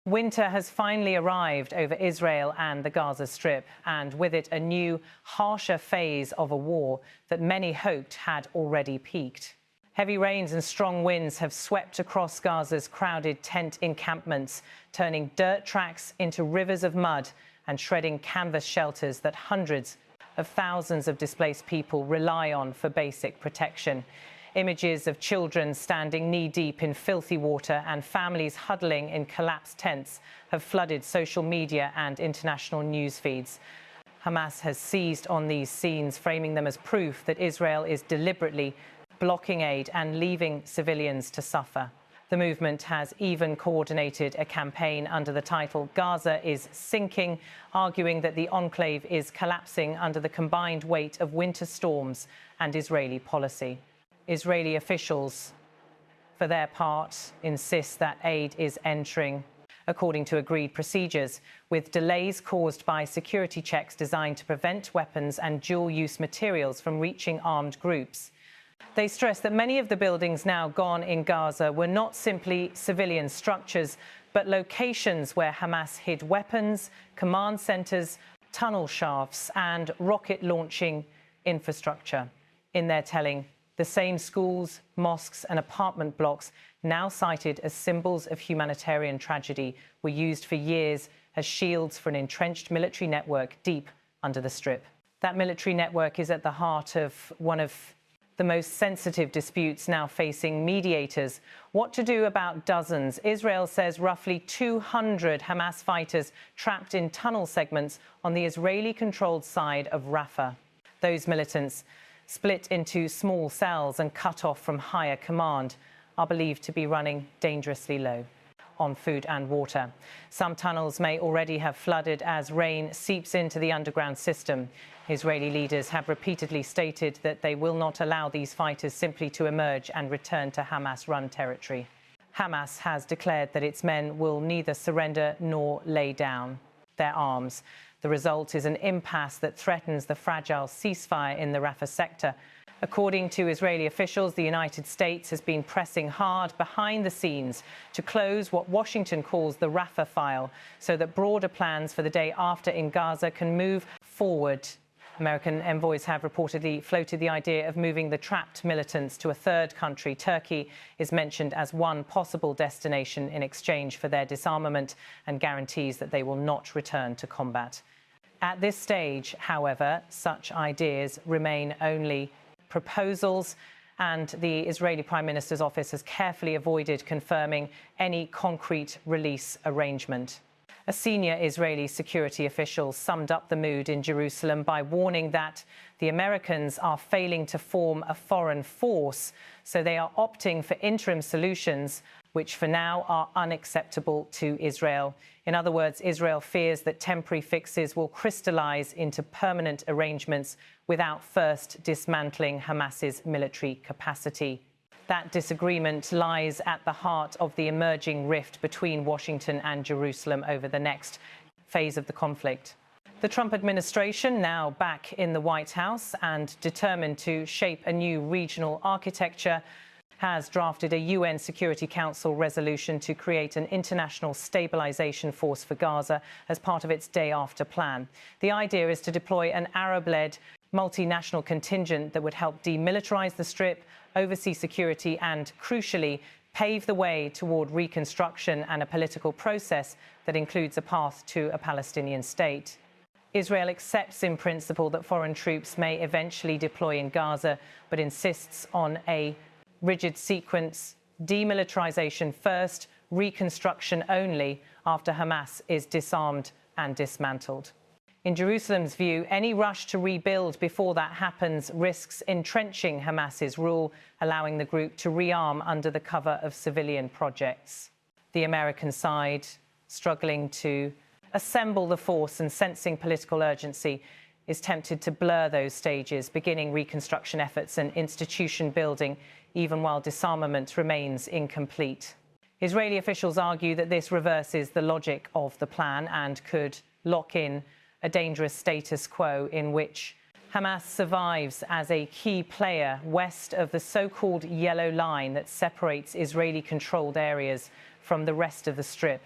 Winter has finally arrived over Israel and the Gaza Strip, and with it a new, harsher phase of a war that many hoped had already peaked. Heavy rains and strong winds have swept across Gaza's crowded tent encampments, turning dirt tracks into rivers of mud and shredding canvas shelters that hundreds of thousands of displaced people rely on for basic protection. Images of children standing knee-deep in filthy water and families huddling in collapsed tents have flooded social media and international news feeds. Hamas has seized on these scenes, framing them as proof that Israel is deliberately blocking aid and leaving civilians to suffer. The movement has even coordinated a campaign under the title "Gaza is sinking," arguing that the enclave is collapsing under the combined weight of winter storms and Israeli policy. Israeli officials, for their part, insist that aid is entering according to agreed procedures, with delays caused by security checks designed to prevent weapons and dual-use materials from reaching armed groups. They stress that many of the buildings now gone in Gaza were not simply civilian structures, but locations where Hamas hid weapons, command centres, tunnel shafts and rocket-launching infrastructure. In their telling, the same schools, mosques and apartment blocks, now cited as symbols of humanitarian tragedy, were used for years as shields for an entrenched military network deep under the Strip. That military network is at the heart of one of the most sensitive disputes now facing mediators. What to do about dozens? Israel says roughly 200 Hamas fighters trapped in tunnel segments on the Israeli-controlled side of Rafah. Those militants, split into small cells and cut off from higher command, are believed to be running dangerously low on food and water. Some tunnels may already have flooded as rain seeps into the underground system. Israeli leaders have repeatedly stated that they will not allow these fighters simply to emerge and return to Hamas-run territory. Hamas has declared that its men will neither surrender nor lay down their arms. The result is an impasse that threatens the fragile ceasefire in the Rafah sector. According to Israeli officials, the United States has been pressing hard behind the scenes to close what Washington calls the Rafah file, so that broader plans for the day after in Gaza can move forward. American envoys have reportedly floated the idea of moving the trapped militants to a third country. Turkey is mentioned as one possible destination in exchange for their disarmament and guarantees that they will not return to combat. At this stage, however, such ideas remain only proposals, and the Israeli Prime Minister's office has carefully avoided confirming any concrete release arrangement. A senior Israeli security official summed up the mood in Jerusalem by warning that the Americans are failing to form a foreign force, so they are opting for interim solutions which for now are unacceptable to Israel. In other words, Israel fears that temporary fixes will crystallize into permanent arrangements without first dismantling Hamas's military capacity. That disagreement lies at the heart of the emerging rift between Washington and Jerusalem over the next phase of the conflict. The Trump administration, now back in the White House and determined to shape a new regional architecture, has drafted a UN Security Council resolution to create an international stabilization force for Gaza as part of its day after plan. The idea is to deploy an Arab-led multinational contingent that would help demilitarize the Strip, oversee security and, crucially, pave the way toward reconstruction and a political process that includes a path to a Palestinian state. Israel accepts in principle that foreign troops may eventually deploy in Gaza, but insists on a rigid sequence: demilitarization first, reconstruction only after Hamas is disarmed and dismantled. In Jerusalem's view, any rush to rebuild before that happens risks entrenching Hamas's rule, allowing the group to rearm under the cover of civilian projects. The American side, struggling to assemble the force and sensing political urgency, is tempted to blur those stages, beginning reconstruction efforts and institution building, even while disarmament remains incomplete. Israeli officials argue that this reverses the logic of the plan and could lock in a dangerous status quo in which Hamas survives as a key player west of the so-called yellow line that separates Israeli-controlled areas from the rest of the Strip.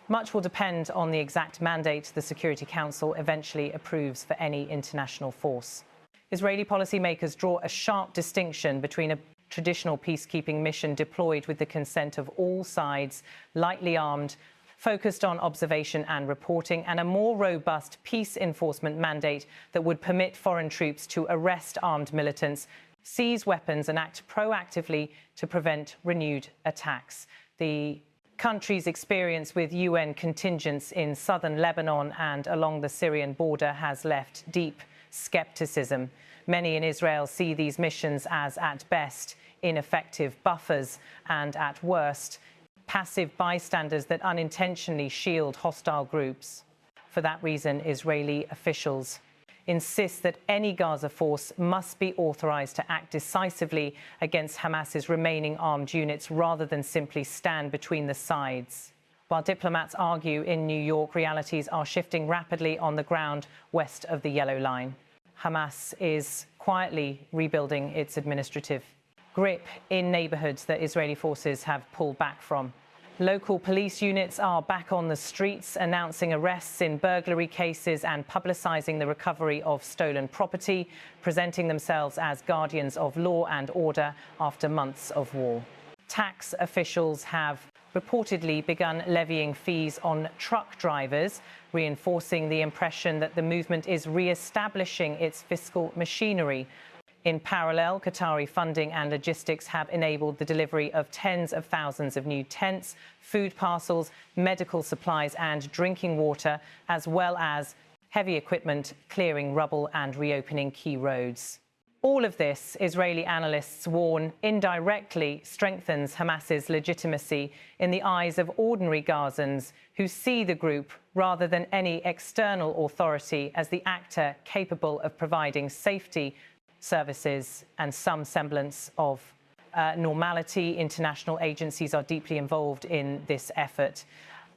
Much will depend on the exact mandate the Security Council eventually approves for any international force. Israeli policymakers draw a sharp distinction between a traditional peacekeeping mission deployed with the consent of all sides, lightly armed, focused on observation and reporting, and a more robust peace enforcement mandate that would permit foreign troops to arrest armed militants, seize weapons and act proactively to prevent renewed attacks. The country's experience with UN contingents in southern Lebanon and along the Syrian border has left deep skepticism. Many in Israel see these missions as, at best, ineffective buffers and, at worst, passive bystanders that unintentionally shield hostile groups. For that reason, Israeli officials insist that any Gaza force must be authorized to act decisively against Hamas's remaining armed units rather than simply stand between the sides. While diplomats argue in New York, realities are shifting rapidly on the ground west of the Yellow Line. Hamas is quietly rebuilding its administrative grip in neighborhoods that Israeli forces have pulled back from. Local police units are back on the streets, announcing arrests in burglary cases and publicizing the recovery of stolen property, presenting themselves as guardians of law and order after months of war. Tax officials have reportedly begun levying fees on truck drivers, reinforcing the impression that the movement is re-establishing its fiscal machinery. In parallel, Qatari funding and logistics have enabled the delivery of tens of thousands of new tents, food parcels, medical supplies and drinking water, as well as heavy equipment clearing rubble and reopening key roads. All of this, Israeli analysts warn, indirectly strengthens Hamas's legitimacy in the eyes of ordinary Gazans who see the group, rather than any external authority, as the actor capable of providing safety, services and some semblance of normality. International agencies are deeply involved in this effort.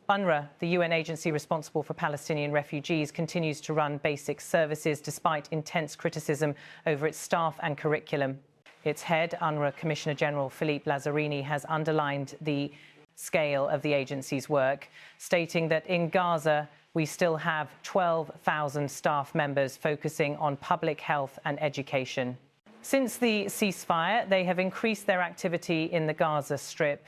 UNRWA, the UN agency responsible for Palestinian refugees, continues to run basic services despite intense criticism over its staff and curriculum. Its head, UNRWA Commissioner General Philippe Lazzarini, has underlined the scale of the agency's work, stating that in Gaza, we still have 12,000 staff members focusing on public health and education. Since the ceasefire, they have increased their activity in the Gaza Strip.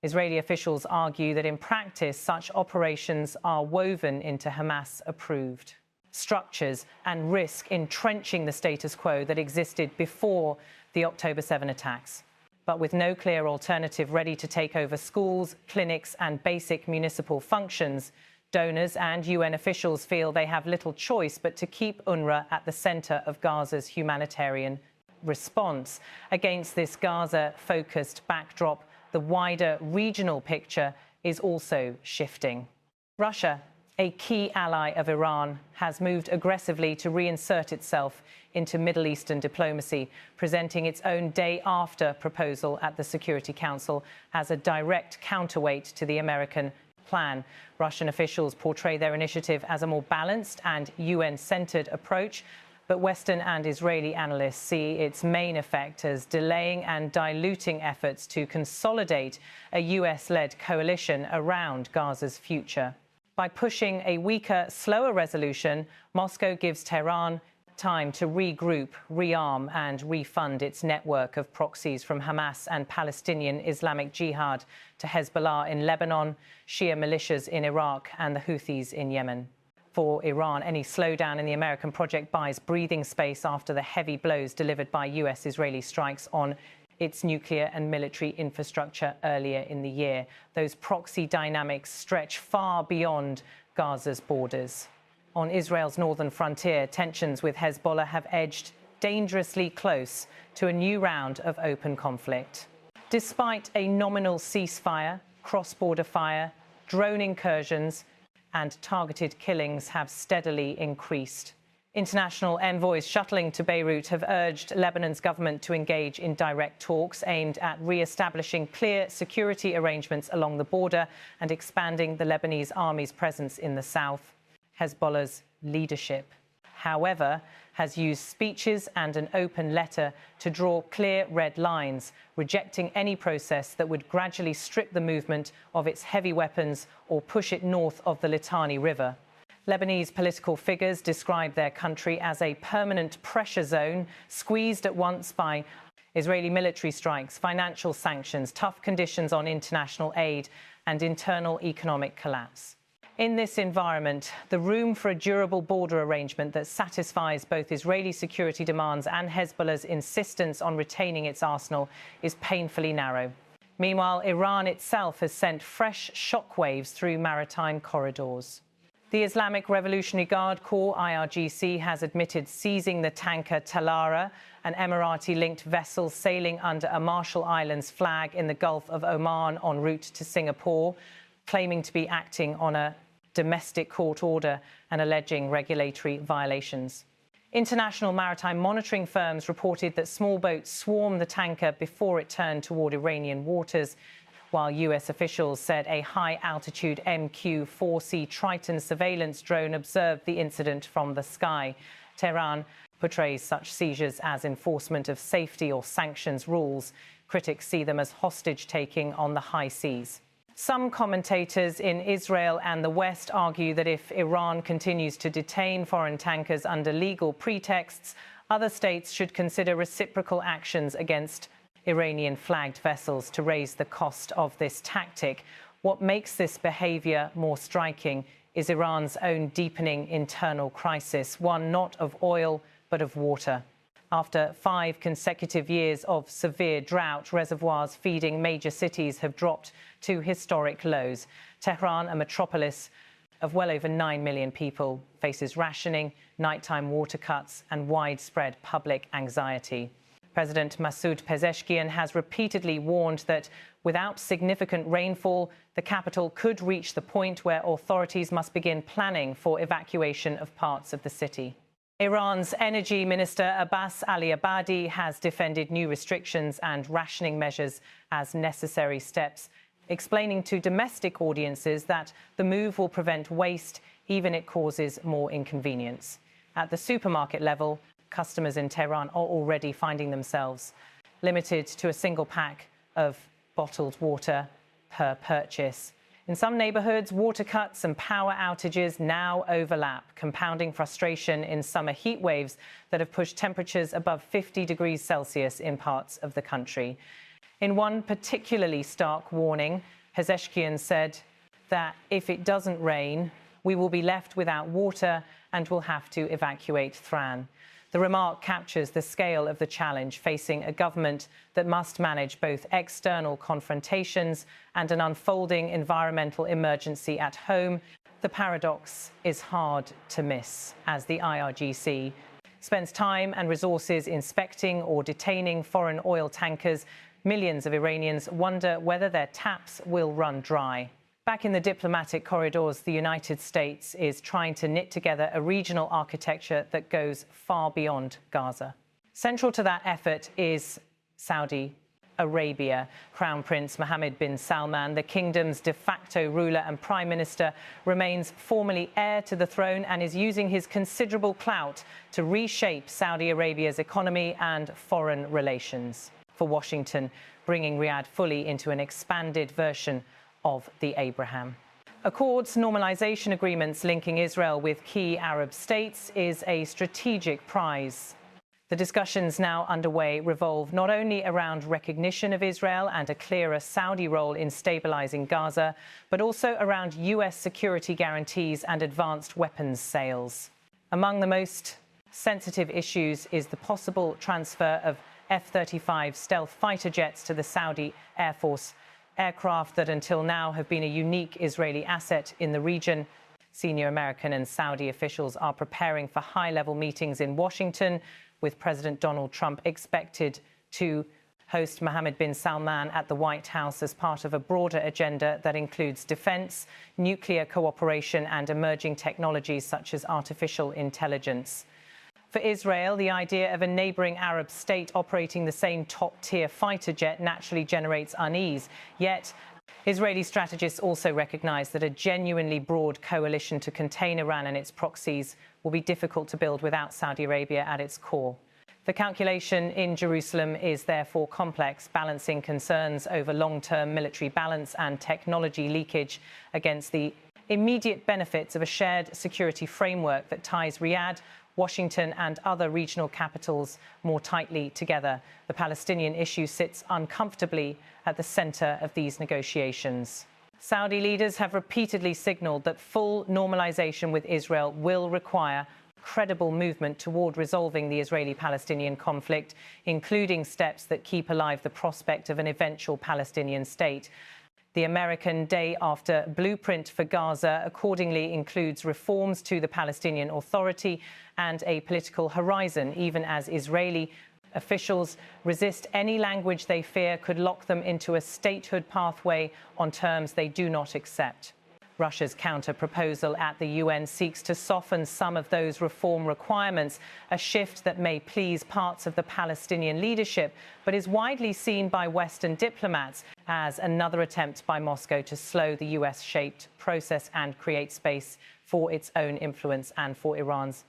Israeli officials argue that in practice, such operations are woven into Hamas-approved structures and risk entrenching the status quo that existed before the October 7 attacks. But with no clear alternative ready to take over schools, clinics and basic municipal functions, donors and UN officials feel they have little choice but to keep UNRWA at the centre of Gaza's humanitarian response. Against this Gaza-focused backdrop, the wider regional picture is also shifting. Russia, a key ally of Iran, has moved aggressively to reinsert itself into Middle Eastern diplomacy, presenting its own day-after proposal at the Security Council as a direct counterweight to the American plan. Russian officials portray their initiative as a more balanced and UN-centered approach, but Western and Israeli analysts see its main effect as delaying and diluting efforts to consolidate a US-led coalition around Gaza's future. By pushing a weaker, slower resolution, Moscow gives Tehran time to regroup, rearm and refund its network of proxies from Hamas and Palestinian Islamic Jihad to Hezbollah in Lebanon, Shia militias in Iraq and the Houthis in Yemen. For Iran, any slowdown in the American project buys breathing space after the heavy blows delivered by US-Israeli strikes on its nuclear and military infrastructure earlier in the year. Those proxy dynamics stretch far beyond Gaza's borders. On Israel's northern frontier, tensions with Hezbollah have edged dangerously close to a new round of open conflict. Despite a nominal ceasefire, cross-border fire, drone incursions and targeted killings have steadily increased. International envoys shuttling to Beirut have urged Lebanon's government to engage in direct talks aimed at re-establishing clear security arrangements along the border and expanding the Lebanese army's presence in the south. Hezbollah's leadership however, has used speeches and an open letter to draw clear red lines, rejecting any process that would gradually strip the movement of its heavy weapons or push it north of the Litani River. Lebanese political figures describe their country as a permanent pressure zone, squeezed at once by Israeli military strikes, financial sanctions, tough conditions on international aid, and internal economic collapse. In this environment, the room for a durable border arrangement that satisfies both Israeli security demands and Hezbollah's insistence on retaining its arsenal is painfully narrow. Meanwhile, Iran itself has sent fresh shockwaves through maritime corridors. The Islamic Revolutionary Guard Corps, IRGC, has admitted seizing the tanker Talara, an Emirati-linked vessel sailing under a Marshall Islands flag in the Gulf of Oman en route to Singapore, claiming to be acting on a domestic court order and alleging regulatory violations. International maritime monitoring firms reported that small boats swarmed the tanker before it turned toward Iranian waters, while US officials said a high-altitude MQ-4C Triton surveillance drone observed the incident from the sky. Tehran portrays such seizures as enforcement of safety or sanctions rules. Critics see them as hostage-taking on the high seas. Some commentators in Israel and the West argue that if Iran continues to detain foreign tankers under legal pretexts, other states should consider reciprocal actions against Iranian-flagged vessels to raise the cost of this tactic. What makes this behaviour more striking is Iran's own deepening internal crisis, one not of oil but of water. After 5 consecutive years of severe drought, reservoirs feeding major cities have dropped to historic lows. Tehran, a metropolis of well over 9 million people, faces rationing, nighttime water cuts and widespread public anxiety. President Masoud Pezeshkian has repeatedly warned that without significant rainfall, the capital could reach the point where authorities must begin planning for evacuation of parts of the city. Iran's Energy Minister Abbas Ali Abadi has defended new restrictions and rationing measures as necessary steps, explaining to domestic audiences that the move will prevent waste, even if it causes more inconvenience. At the supermarket level, customers in Tehran are already finding themselves limited to a single pack of bottled water per purchase. In some neighbourhoods, water cuts and power outages now overlap, compounding frustration in summer heat waves that have pushed temperatures above 50 degrees Celsius in parts of the country. In one particularly stark warning, Pezeshkian said that if it doesn't rain, we will be left without water and will have to evacuate Thran. The remark captures the scale of the challenge facing a government that must manage both external confrontations and an unfolding environmental emergency at home. The paradox is hard to miss as the IRGC spends time and resources inspecting or detaining foreign oil tankers. Millions of Iranians wonder whether their taps will run dry. Back in the diplomatic corridors, the United States is trying to knit together a regional architecture that goes far beyond Gaza. Central to that effort is Saudi Arabia. Crown Prince Mohammed bin Salman, the kingdom's de facto ruler and prime minister, remains formally heir to the throne and is using his considerable clout to reshape Saudi Arabia's economy and foreign relations. For Washington, bringing Riyadh fully into an expanded version of the Abraham Accords. Normalization agreements linking Israel with key Arab states is a strategic prize. The discussions now underway revolve not only around recognition of Israel and a clearer Saudi role in stabilizing Gaza, but also around US security guarantees and advanced weapons sales. Among the most sensitive issues is the possible transfer of F-35 stealth fighter jets to the Saudi Air Force, aircraft that until now have been a unique Israeli asset in the region. Senior American and Saudi officials are preparing for high-level meetings in Washington, with President Donald Trump expected to host Mohammed bin Salman at the White House as part of a broader agenda that includes defense, nuclear cooperation and emerging technologies such as artificial intelligence. For Israel, the idea of a neighbouring Arab state operating the same top-tier fighter jet naturally generates unease. Yet, Israeli strategists also recognise that a genuinely broad coalition to contain Iran and its proxies will be difficult to build without Saudi Arabia at its core. The calculation in Jerusalem is therefore complex, balancing concerns over long-term military balance and technology leakage against the immediate benefits of a shared security framework that ties Riyadh, Washington and other regional capitals more tightly together. The Palestinian issue sits uncomfortably at the centre of these negotiations. Saudi leaders have repeatedly signalled that full normalisation with Israel will require credible movement toward resolving the Israeli-Palestinian conflict, including steps that keep alive the prospect of an eventual Palestinian state. The American Day After blueprint for Gaza accordingly includes reforms to the Palestinian Authority and a political horizon, even as Israeli officials resist any language they fear could lock them into a statehood pathway on terms they do not accept. Russia's counter-proposal at the UN seeks to soften some of those reform requirements, a shift that may please parts of the Palestinian leadership, but is widely seen by Western diplomats as another attempt by Moscow to slow the US-shaped process and create space for its own influence and for Iran's.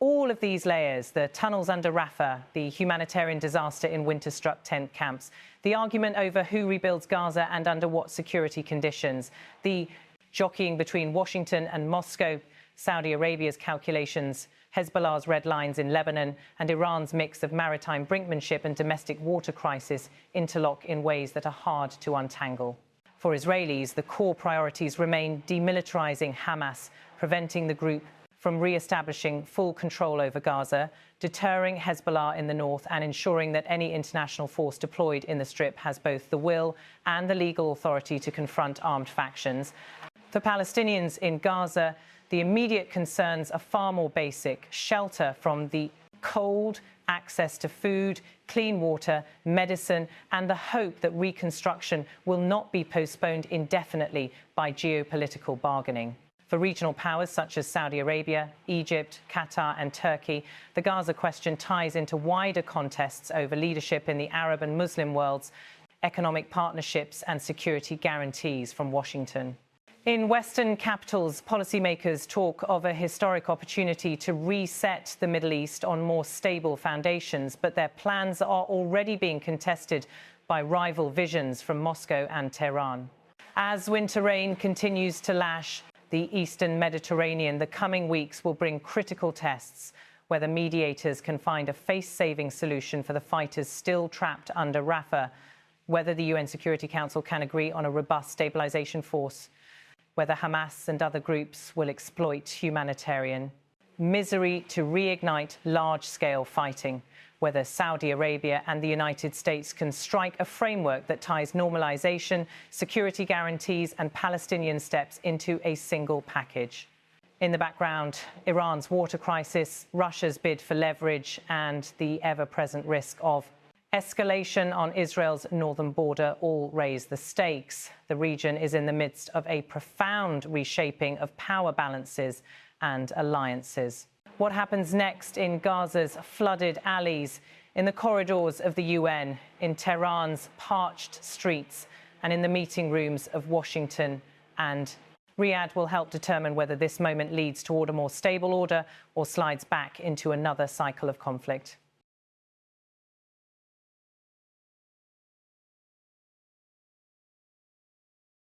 All of these layers, the tunnels under Rafah, the humanitarian disaster in winter-struck tent camps, the argument over who rebuilds Gaza and under what security conditions, the jockeying between Washington and Moscow, Saudi Arabia's calculations, Hezbollah's red lines in Lebanon, and Iran's mix of maritime brinkmanship and domestic water crisis interlock in ways that are hard to untangle. For Israelis, the core priorities remain demilitarizing Hamas, preventing the group from re-establishing full control over Gaza, deterring Hezbollah in the north, and ensuring that any international force deployed in the Strip has both the will and the legal authority to confront armed factions. For Palestinians in Gaza, the immediate concerns are far more basic: shelter from the cold, access to food, clean water, medicine, and the hope that reconstruction will not be postponed indefinitely by geopolitical bargaining. For regional powers such as Saudi Arabia, Egypt, Qatar and Turkey, the Gaza question ties into wider contests over leadership in the Arab and Muslim worlds, economic partnerships and security guarantees from Washington. In Western capitals, policymakers talk of a historic opportunity to reset the Middle East on more stable foundations, but their plans are already being contested by rival visions from Moscow and Tehran. As winter rain continues to lash the eastern Mediterranean, the coming weeks will bring critical tests whether mediators can find a face-saving solution for the fighters still trapped under Rafah, whether the UN Security Council can agree on a robust stabilisation force, whether Hamas and other groups will exploit humanitarian misery to reignite large-scale fighting, whether Saudi Arabia and the United States can strike a framework that ties normalization, security guarantees and Palestinian steps into a single package. In the background, Iran's water crisis, Russia's bid for leverage and the ever-present risk of escalation on Israel's northern border all raise the stakes. The region is in the midst of a profound reshaping of power balances and alliances. What happens next in Gaza's flooded alleys, in the corridors of the UN, in Tehran's parched streets, and in the meeting rooms of Washington and Riyadh will help determine whether this moment leads toward a more stable order or slides back into another cycle of conflict.